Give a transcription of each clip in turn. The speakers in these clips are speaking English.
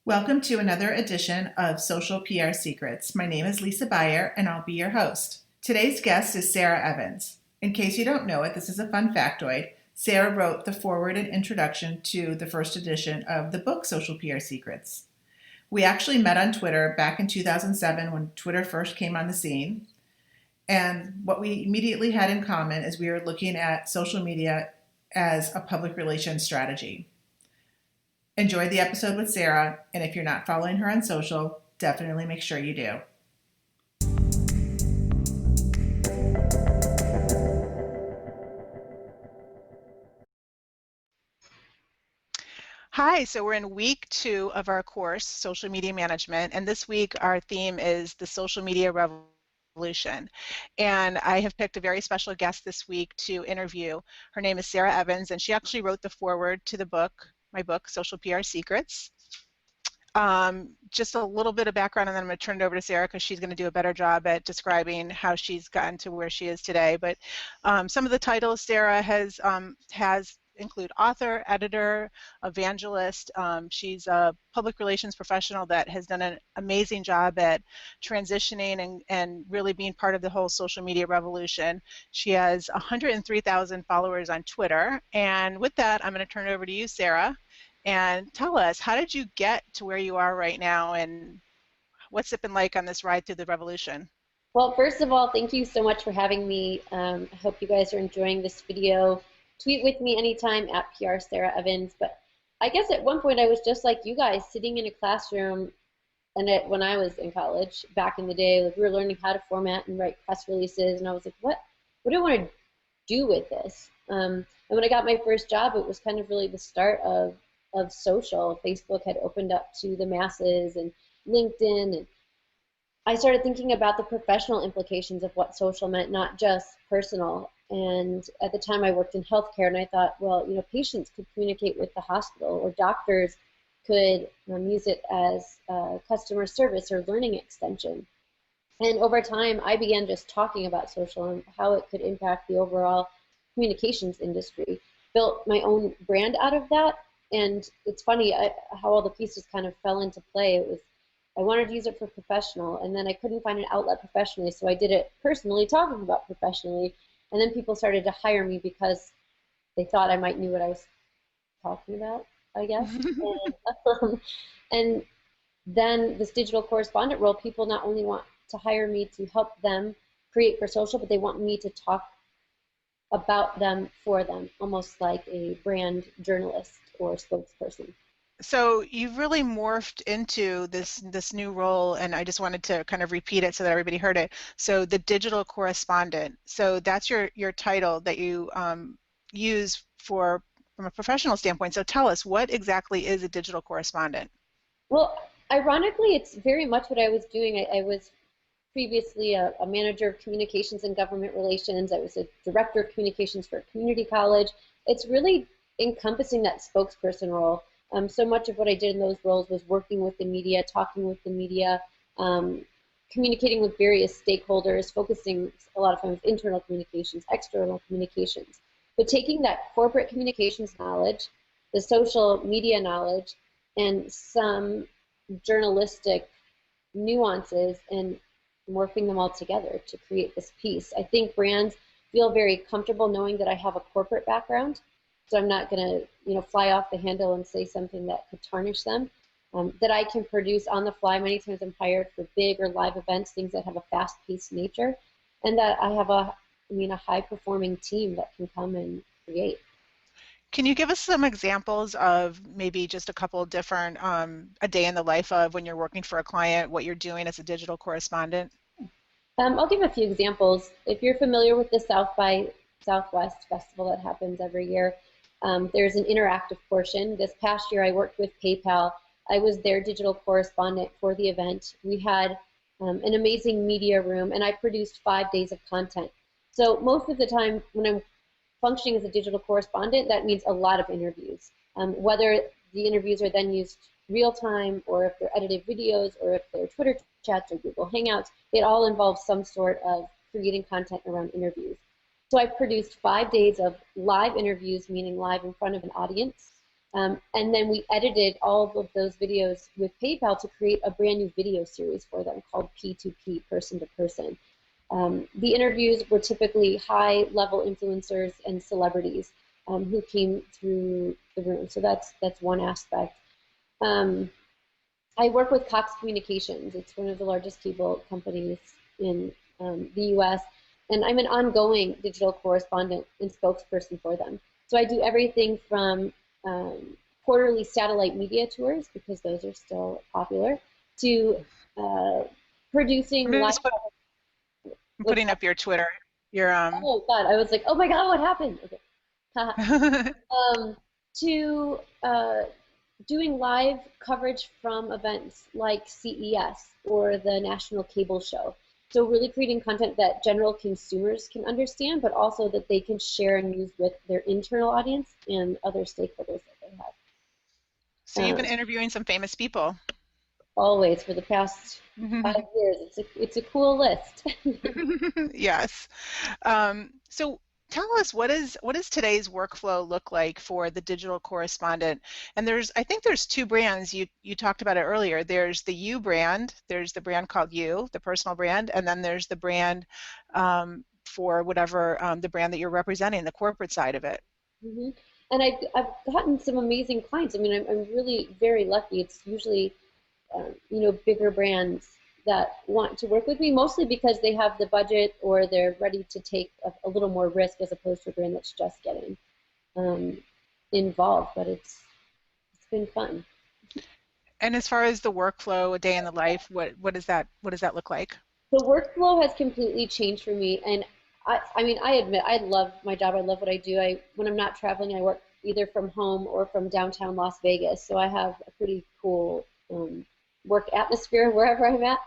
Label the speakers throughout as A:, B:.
A: Welcome to another edition of Social PR Secrets. My name is Lisa Beyer, and I'll be your host. Today's guest is Sarah Evans. In case you don't know it, this is a fun factoid. Sarah wrote the foreword and introduction to the first edition of the book Social PR Secrets. We actually met on Twitter back in 2007 when Twitter first came on the scene. And what we immediately had in common is we were looking at social media as a public relations strategy. Enjoy the episode with Sarah, and if you're not following her on social, definitely make sure you do.
B: Hi, so we're in week 2 of our course, Social Media Management, and this week our theme is the social media revolution. And I have picked a very special guest this week to interview. Her name is Sarah Evans, and she actually wrote the foreword to the book, my book, Social PR Secrets. Just a little bit of background, and then I'm going to turn it over to Sarah because she's going to do a better job at describing how she's gotten to where she is today. But some of the titles Sarah has include author, editor, evangelist. She's a public relations professional that has done an amazing job at transitioning and really being part of the whole social media revolution. She has 103,000 followers on Twitter. And with that, I'm going to turn it over to you, Sarah, and tell us, how did you get to where you are right now, and what's it been like on this ride through the revolution?
C: Well, first of all, thank you so much for having me. I hope you guys are enjoying this video. Tweet with me anytime at PR Sarah Evans. But I guess at one point I was just like you guys, sitting in a classroom, and when I was in college back in the day, like we were learning how to format and write press releases, and I was like, what do I want to do with this? And when I got my first job, it was kind of really the start of social. Facebook had opened up to the masses, and LinkedIn, and I started thinking about the professional implications of what social meant, not just personal. And at the time I worked in healthcare, and I thought, well, patients could communicate with the hospital, or doctors could use it as customer service or learning extension. And over time, I began just talking about social and how it could impact the overall communications industry. Built my own brand out of that, and it's funny how all the pieces kind of fell into play. I wanted to use it for professional, and then I couldn't find an outlet professionally, so I did it personally, talking about professionally. And then people started to hire me because they thought I might knew what I was talking about, I guess. And then this digital correspondent role, people not only want to hire me to help them create for social, but they want me to talk about them for them, almost like a brand journalist or spokesperson.
B: So you've really morphed into this new role, and I just wanted to kind of repeat it so that everybody heard it. So the digital correspondent. So that's your title that you use from a professional standpoint. So tell us, what exactly is a digital correspondent?
C: Well, ironically, it's very much what I was doing. I was previously a manager of communications and government relations. I was a director of communications for a community college. It's really encompassing that spokesperson role. So much of what I did in those roles was working with the media, talking with the media, communicating with various stakeholders, focusing a lot of times internal communications, external communications. But taking that corporate communications knowledge, the social media knowledge, and some journalistic nuances, and morphing them all together to create this piece. I think brands feel very comfortable knowing that I have a corporate background. So I'm not going to, fly off the handle and say something that could tarnish them. That I can produce on the fly. Many times I'm hired for big or live events, things that have a fast-paced nature, and that I have a high-performing team that can come and create.
B: Can you give us some examples of maybe just a couple of different, a day in the life of when you're working for a client, what you're doing as a digital correspondent?
C: I'll give a few examples. If you're familiar with the South by Southwest festival that happens every year, there's an interactive portion. This past year I worked with PayPal. I was their digital correspondent for the event. We had an amazing media room, and I produced 5 days of content. So most of the time when I'm functioning as a digital correspondent, that means a lot of interviews. Whether the interviews are then used real time, or if they're edited videos, or if they're Twitter chats or Google Hangouts, it all involves some sort of creating content around interviews. So I produced 5 days of live interviews, meaning live in front of an audience, And then we edited all of those videos with PayPal to create a brand new video series for them called P2P, person to person. The interviews were typically high-level influencers and celebrities who came through the room. So that's one aspect. I work with Cox Communications. It's one of the largest cable companies in the U.S., and I'm an ongoing digital correspondent and spokesperson for them. So I do everything from quarterly satellite media tours, because those are still popular, to producing live.
B: I'm putting up your Twitter. Your
C: Oh God, I was like, oh my God, what happened? Okay. To doing live coverage from events like CES or the National Cable Show. So really creating content that general consumers can understand, but also that they can share and use with their internal audience and other stakeholders that they have.
B: So you've been interviewing some famous people.
C: Always, for the past 5 years. It's a cool list.
B: Yes. So tell us, what is today's workflow look like for the digital correspondent? And I think there's two brands. You talked about it earlier. There's the You brand. There's the brand called You, the personal brand, and then there's the brand for whatever the brand that you're representing, the corporate side of it.
C: Mm-hmm. And I've gotten some amazing clients. I mean, I'm really very lucky. It's usually bigger brands that want to work with me, mostly because they have the budget or they're ready to take a little more risk, as opposed to a brand that's just getting involved. But it's been fun.
B: And as far as the workflow, a day in the life, what does that look like?
C: The workflow has completely changed for me, and I mean, I admit I love my job. I love what I do. When I'm not traveling, I work either from home or from downtown Las Vegas, so I have a pretty cool work atmosphere wherever I'm at.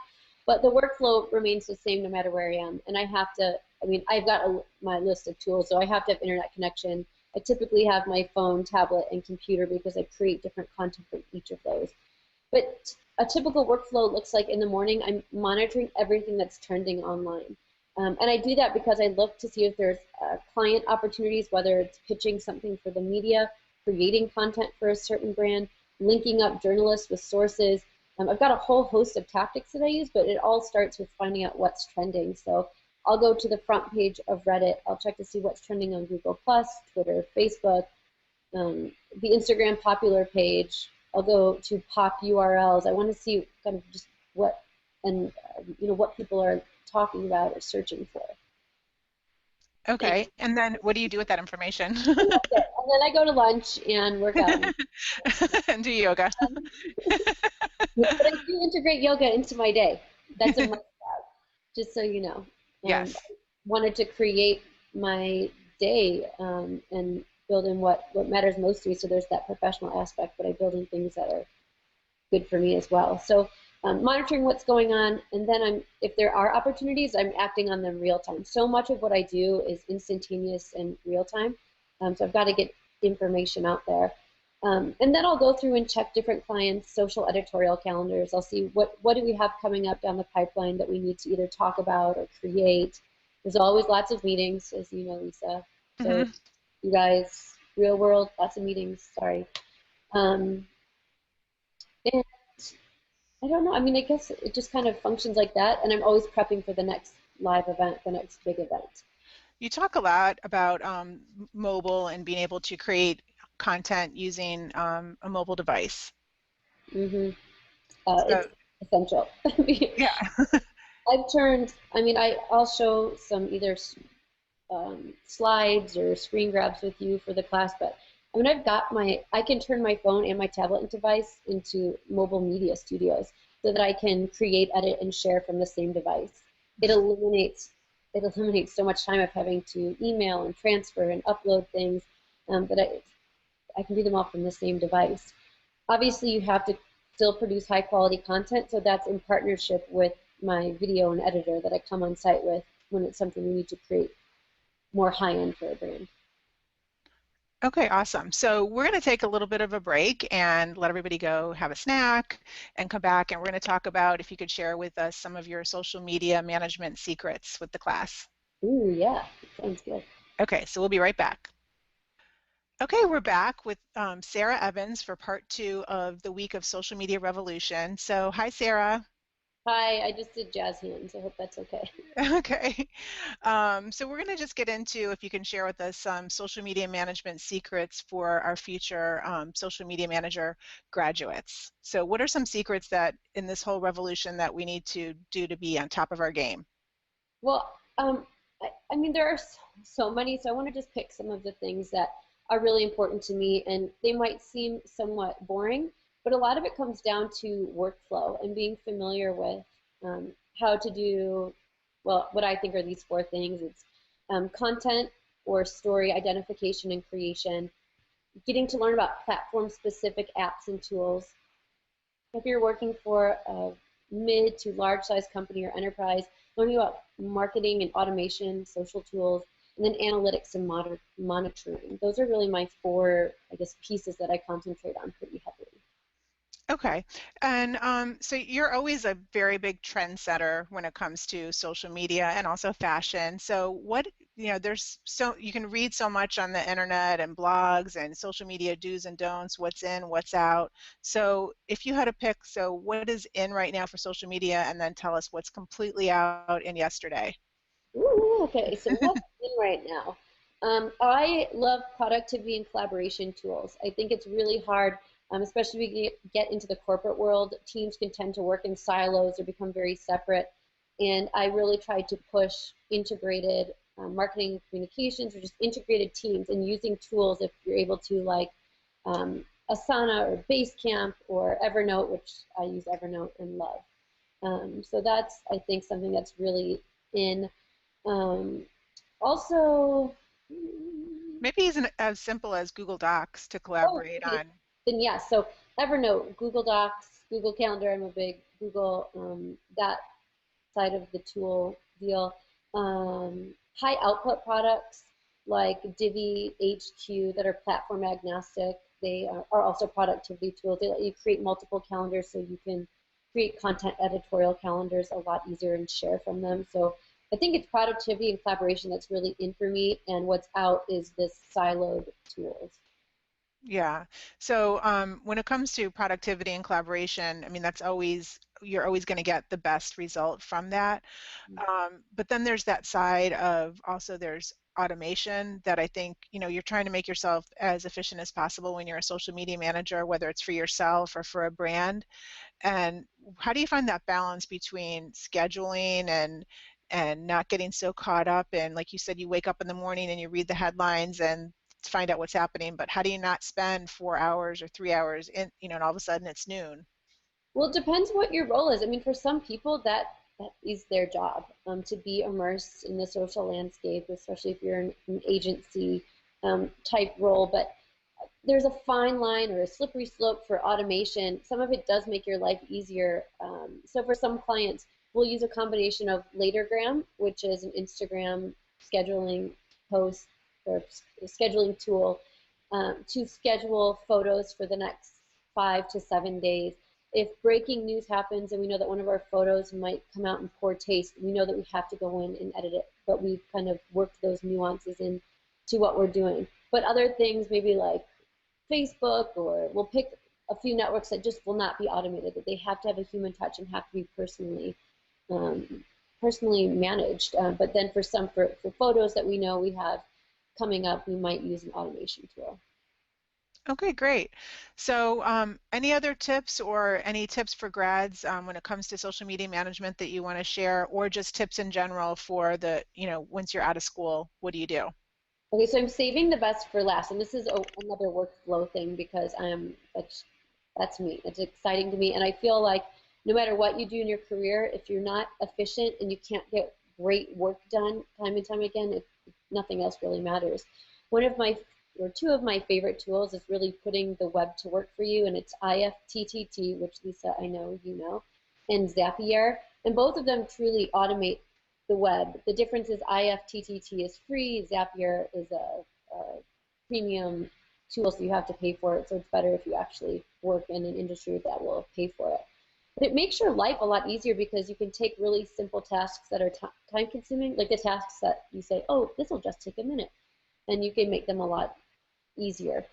C: But the workflow remains the same no matter where I am. And I've got my list of tools, so I have to have internet connection. I typically have my phone, tablet, and computer, because I create different content for each of those. But a typical workflow looks like, in the morning, I'm monitoring everything that's trending online. And I do that because I look to see if there's client opportunities, whether it's pitching something for the media, creating content for a certain brand, linking up journalists with sources. I've got a whole host of tactics that I use, but it all starts with finding out what's trending. So I'll go to the front page of Reddit. I'll check to see what's trending on Google+, Twitter, Facebook, the Instagram popular page. I'll go to pop URLs. I want to see kind of just what people are talking about or searching for.
B: Okay, and then what do you do with that information?
C: And then I go to lunch and work out.
B: And do yoga.
C: But I do integrate yoga into my day. That's a must-have, just so you know.
B: Yes.
C: I wanted to create my day and build in what matters most to me. So there's that professional aspect, but I build in things that are good for me as well. So monitoring what's going on, and then if there are opportunities, I'm acting on them real time. So much of what I do is instantaneous and real time. So I've got to get information out there. And then I'll go through and check different clients' social editorial calendars. I'll see what do we have coming up down the pipeline that we need to either talk about or create. There's always lots of meetings, as you know, Lisa. So you guys, real world, lots of meetings, sorry. And I don't know, I mean, I guess it just kind of functions like that, and I'm always prepping for the next live event, the next big event. You
B: talk a lot about mobile and being able to create content using a mobile device.
C: Mm-hmm. It's essential.
B: Yeah.
C: I'll show some either slides or screen grabs with you for the class, but I can turn my phone and my tablet device into mobile media studios so that I can create, edit, and share from the same device. It eliminates so much time of having to email and transfer and upload things that I can do them all from the same device. Obviously, you have to still produce high quality content, so that's in partnership with my video and editor that I come on site with when it's something we need to create more high-end for a brand.
B: Okay, awesome. So we're going to take a little bit of a break and let everybody go have a snack and come back, and we're going to talk about if you could share with us some of your social media management secrets with the class.
C: Ooh, yeah, sounds good.
B: Okay, so we'll be right back. Okay, we're back with Sarah Evans for part 2 of the week of social media revolution. So, hi, Sarah.
C: Hi, I just did jazz hands. I hope that's okay.
B: Okay. So we're going to just get into if you can share with us some social media management secrets for our future social media manager graduates. So what are some secrets that in this whole revolution that we need to do to be on top of our game?
C: Well, I mean, there are so many, so I want to just pick some of the things that are really important to me, and they might seem somewhat boring, but a lot of it comes down to workflow and being familiar with how to do, well, what I think are these four things. It's content or story identification and creation, getting to learn about platform-specific apps and tools. If you're working for a mid to large size company or enterprise, learning about marketing and automation, social tools, and then analytics and monitoring. Those are really my four, I guess, pieces that I concentrate on pretty heavily.
B: Okay. And so you're always a very big trendsetter when it comes to social media and also fashion. So there's you can read so much on the internet and blogs and social media do's and don'ts, what's in, what's out. So if you had to pick, so what is in right now for social media, and then tell us what's completely out in yesterday.
C: Ooh, okay, so what's in right now? I love productivity and collaboration tools. I think it's really hard, especially when we get into the corporate world. Teams can tend to work in silos or become very separate. And I really try to push integrated marketing and communications or just integrated teams and using tools if you're able to, like Asana or Basecamp or Evernote, which I use Evernote and love. So that's, I think, something that's really in. Um, Also,
B: Maybe even as simple as Google Docs to
C: oh,
B: collaborate
C: okay.
B: on.
C: Then yes. So Evernote, Google Docs, Google Calendar. I'm a big Google that side of the tool deal. High output products like Divi, HQ that are platform agnostic. They are also productivity tools. They let you create multiple calendars so you can create content editorial calendars a lot easier and share from them. So I think it's productivity and collaboration that's really in for me, and what's out is this siloed tools.
B: Yeah. So when it comes to productivity and collaboration, I mean, you're always going to get the best result from that. But then there's that side of also there's automation that I think, you're trying to make yourself as efficient as possible when you're a social media manager, whether it's for yourself or for a brand. And how do you find that balance between scheduling and not getting so caught up in, like you said, you wake up in the morning and you read the headlines and find out what's happening, but how do you not spend 4 hours or 3 hours and all of a sudden it's noon?
C: Well, it depends what your role is. I mean, for some people, that is their job, to be immersed in the social landscape, especially if you're in an agency type role. But there's a fine line or a slippery slope for automation. Some of it does make your life easier. So for some clients, we'll use a combination of Latergram, which is an Instagram scheduling post or scheduling tool, to schedule photos for the next 5 to 7 days. If breaking news happens and we know that one of our photos might come out in poor taste, we know that we have to go in and edit it, but we've kind of worked those nuances into what we're doing. But other things, maybe like Facebook, or we'll pick a few networks that just will not be automated, that they have to have a human touch and have to be personally managed. But then for photos that we know we have coming up, we might use an automation tool.
B: Okay, great. So any other tips or any tips for grads when it comes to social media management that you want to share, or just tips in general for once you're out of school, what do you do?
C: Okay, so I'm saving the best for last, and this is another workflow thing because that's me. It's exciting to me, and I feel like no matter what you do in your career, if you're not efficient and you can't get great work done time and time again, nothing else really matters. Two of my favorite tools is really putting the web to work for you, and it's IFTTT, which Lisa, I know you know, and Zapier, and both of them truly automate the web. The difference is IFTTT is free, Zapier is a premium tool, so you have to pay for it, so it's better if you actually work in an industry that will pay for it. But it makes your life a lot easier because you can take really simple tasks that are time consuming, like the tasks that you say, oh, this will just take a minute, and you can make them a lot easier.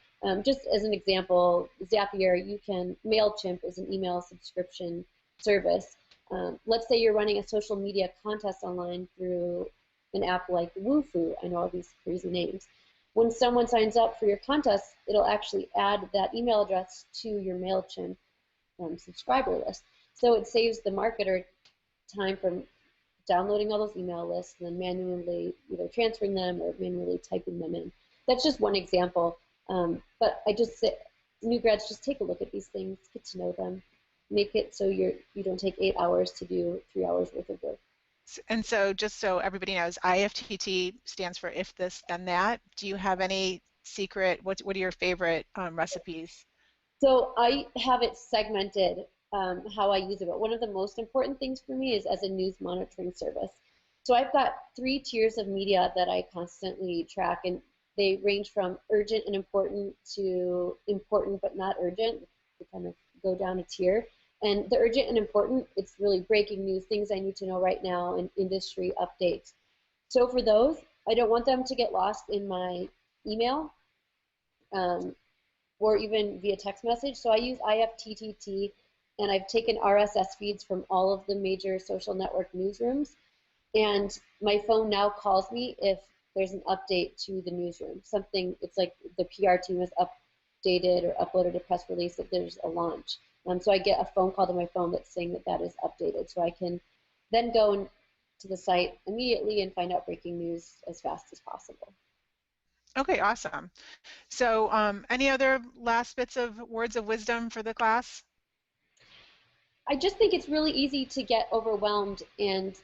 C: Just as an example, Zapier, MailChimp is an email subscription service. Let's say you're running a social media contest online through an app like Woofu. I know all these crazy names. When someone signs up for your contest, it'll actually add that email address to your MailChimp subscriber list. So it saves the marketer time from downloading all those email lists and then manually either transferring them or manually typing them in. That's just one example. But I just say, new grads, just take a look at these things, get to know them, make it so you don't take 8 hours to do 3 hours worth of work.
B: And so just so everybody knows, IFTT stands for if this then that. Do you have any secret, what are your favorite recipes?
C: So I have it segmented how I use it, but one of the most important things for me is as a news monitoring service. So I've got 3 tiers of media that I constantly track, and they range from urgent and important to important but not urgent. They kind of go down a tier. And the urgent and important, it's really breaking news, things I need to know right now, and industry updates. So for those, I don't want them to get lost in my email or even via text message. So I use IFTTT, and I've taken RSS feeds from all of the major social network newsrooms. And my phone now calls me if there's an update to the newsroom. Something, it's like the PR team has updated or uploaded a press release that there's a launch. So I get a phone call to my phone that's saying that that is updated. So I can then go to the site immediately and find out breaking news as fast as possible.
B: Okay, awesome. So any other last bits of words of wisdom for the class?
C: I just think it's really easy to get overwhelmed, and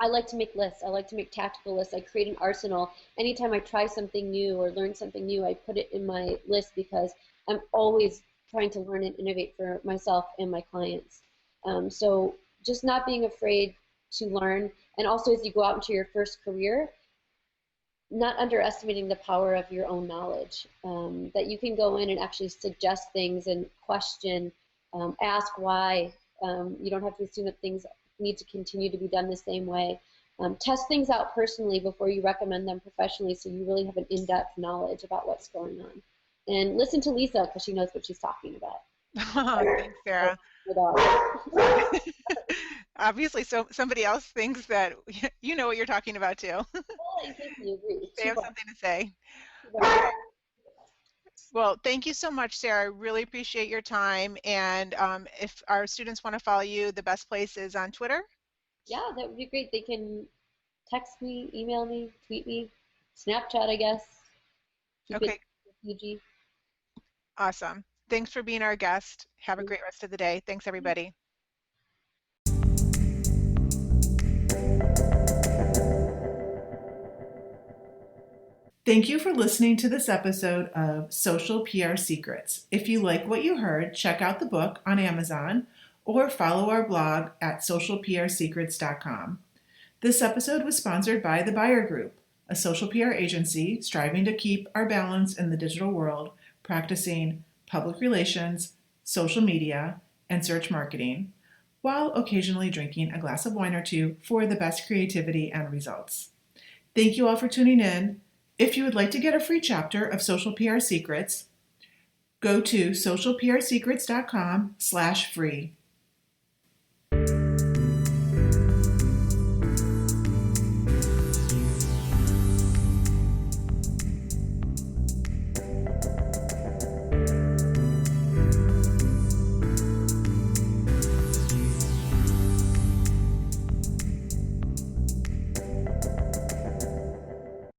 C: I like to make lists. I like to make tactical lists. I create an arsenal. Anytime I try something new or learn something new, I put it in my list because I'm always trying to learn and innovate for myself and my clients. So just not being afraid to learn, and also as you go out into your first career, not underestimating the power of your own knowledge, that you can go in and actually suggest things and question, ask why. You don't have to assume that things need to continue to be done the same way. Test things out personally before you recommend them professionally, so you really have an in-depth knowledge about what's going on. And listen to Lisa, because she knows what she's talking about.
B: Thanks, Sarah. Obviously, so somebody else thinks that you know what you're talking about too. They have something to say. Well, thank you so much, Sarah. I really appreciate your time. And if our students want to follow you, the best place is on Twitter?
C: Yeah, that would be great. They can text me, email me, tweet me, Snapchat, I guess.
B: Okay. Awesome. Thanks for being our guest. Have a great rest of the day. Thanks, everybody.
A: Thank you for listening to this episode of Social PR Secrets. If you like what you heard, check out the book on Amazon or follow our blog at socialprsecrets.com. This episode was sponsored by the Buyer Group, a social PR agency striving to keep our balance in the digital world, practicing public relations, social media, and search marketing, while occasionally drinking a glass of wine or two for the best creativity and results. Thank you all for tuning in. If you would like to get a free chapter of Social PR Secrets, go to socialprsecrets.com/free.